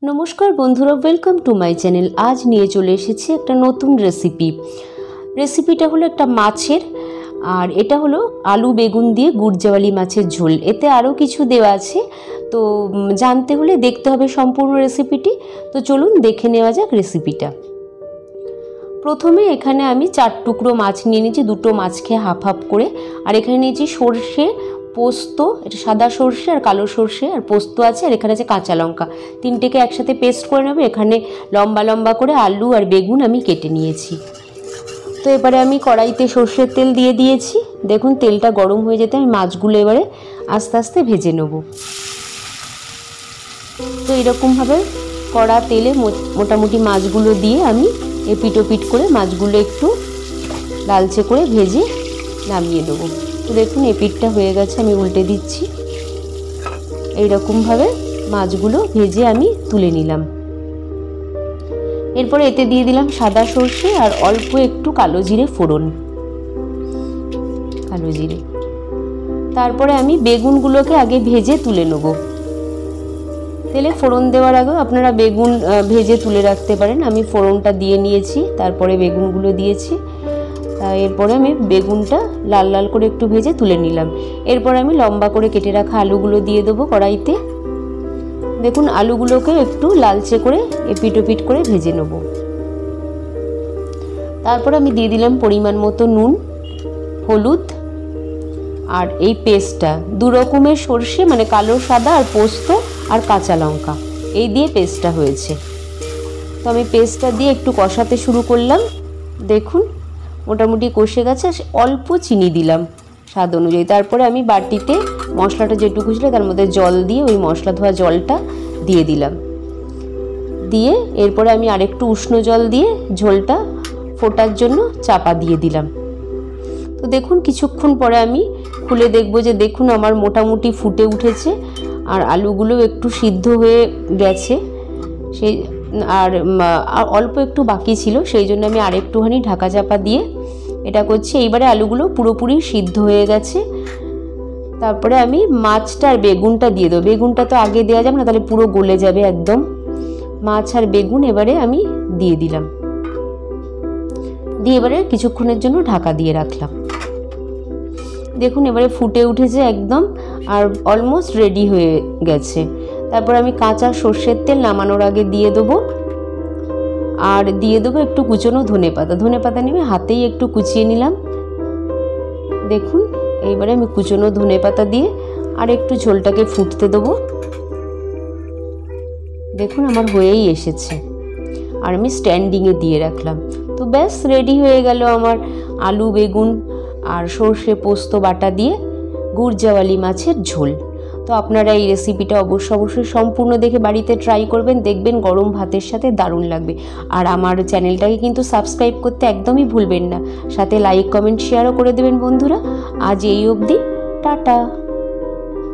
नमस्कार बंधुरा welcome to my channel. आज निये चले एसेछि एकटा नतून रेसिपिटा हलो एकटा माछेर और एटा हलो आलू बेगुन दिए गुड़जावाली माछेर झोल। एते आरो किछु देवा आछे, तो जानते होले देखते होबे सम्पूर्ण रेसिपिटी। तो चलुन देखे नेওয়া যাক रेसिपिटा। प्रथमे एखाने आमी 4 टुकरो माछ निये निয়েছি, दुटो माछके हाफ हाफ करे। और एखाने निয়েছি सर्षे पोस्त, এটা সাদা সরষে আর কালো সরষে আর পোস্ত আছে, আর এখানে আছে কাঁচা লঙ্কা। তিনটেকে একসাথে পেস্ট করে নেব। এখানে লম্বা লম্বা করে আলু আর বেগুন আমি কেটে নিয়েছি। তো এবারে আমি কড়াইতে সরষের তেল দিয়ে দিয়েছি। দেখুন তেলটা গরম হয়ে যেতে আমি মাছগুলো এবারে আস্তে আস্তে ভেজে নেব। তো এরকমভাবে কড়া তেলে মোটামুটি মাছগুলো দিয়ে আমি এপিট ওপিট করে মাছগুলো একটু লালচে করে ভেজে নামিয়ে দেবো। তো দেখুন এপিটটা হয়ে গেছে, আমি উল্টে দিচ্ছি। এইরকমভাবে মাছগুলো ভেজে আমি তুলে নিলাম। এরপরে এতে দিয়ে দিলাম সাদা সরষে আর অল্প একটু কালো জিরে ফোড়ন, কালো জিরে। তারপরে আমি বেগুনগুলোকে আগে ভেজে তুলে নেব। তেলে ফোড়ন দেওয়ার আগে আপনারা বেগুন ভেজে তুলে রাখতে পারেন। আমি ফোড়নটা দিয়ে নিয়েছি, তারপরে বেগুনগুলো দিয়েছি। এরপরে আমি বেগুনটা লাল লাল করে একটু ভেজে তুলে নিলাম। এরপর আমি লম্বা করে কেটে রাখা আলুগুলো দিয়ে দেবো কড়াইতে। দেখুন আলুগুলোকে একটু লালচে করে এপিট ওপিট করে ভেজে নেব। তারপর আমি দিয়ে দিলাম পরিমাণ মতো নুন, হলুদ আর এই পেস্টটা। দু রকমের সরষে মানে কালো সাদা আর পোস্ত আর কাঁচা লঙ্কা, এই দিয়ে পেস্টটা হয়েছে। তো আমি পেস্টটা দিয়ে একটু কষাতে শুরু করলাম। দেখুন মোটামুটি কষে গেছে। অল্প চিনি দিলাম স্বাদ অনুযায়ী। তারপরে আমি বাটিতে মশলাটা যেটুকু ছিল তার মধ্যে জল দিয়ে ওই মশলা ধোয়া জলটা দিয়ে দিলাম। দিয়ে এরপরে আমি আরেকটু উষ্ণ জল দিয়ে ঝোলটা ফোটার জন্য চাপা দিয়ে দিলাম। তো দেখুন কিছুক্ষণ পরে আমি খুলে দেখব যে দেখুন আমার মোটামুটি ফুটে উঠেছে আর আলুগুলো একটু সিদ্ধ হয়ে গেছে। সেই আর অল্প একটু বাকি ছিল, সেই জন্য আমি আরেকটুখানি ঢাকা চাপা দিয়ে এটা করছি। এইবারে আলুগুলো পুরোপুরি সিদ্ধ হয়ে গেছে। তারপরে আমি মাছটা আর বেগুনটা দিয়ে দেবো। বেগুনটা তো আগে দেওয়া যাবে না, তাহলে পুরো গলে যাবে একদম। মাছ আর বেগুন এবারে আমি দিয়ে দিলাম, দিয়ে এবারে কিছুক্ষণের জন্য ঢাকা দিয়ে রাখলাম। দেখুন এবারে ফুটে উঠেছে একদম আর অলমোস্ট রেডি হয়ে গেছে। তারপর আমি কাঁচা সর্ষের তেল নামানোর আগে দিয়ে দেবো। আর দিয়ে দেবো একটু কুচনো ধনেপাতা। ধনেপাতা নেবে হাতেই একটু কুচিয়ে নিলাম। দেখুন এইবারে আমি কুচনো ধনেপাতা দিয়ে আর একটু ঝোলটাকে ফুটতে দেবো। দেখুন আমার হয়েই এসেছে আর আমি স্ট্যান্ডিংয়ে দিয়ে রাখলাম। তো ব্যাস রেডি হয়ে গেল আমার আলু বেগুন আর সর্ষে পোস্ত বাটা দিয়ে গুড়জাওয়ালি মাছের ঝোল। তো আপনারা এই রেসিপিটা অবশ্যই সম্পূর্ণ দেখে বাড়িতে ট্রাই করবেন, দেখবেন গরম ভাতের সাথে দারুণ লাগবে। আর আমার চ্যানেলটাকে কিন্তু সাবস্ক্রাইব করতে একদমই ভুলবেন না, সাথে লাইক কমেন্ট শেয়ারও করে দেবেন বন্ধুরা। আজ এই অবধি, টাটা।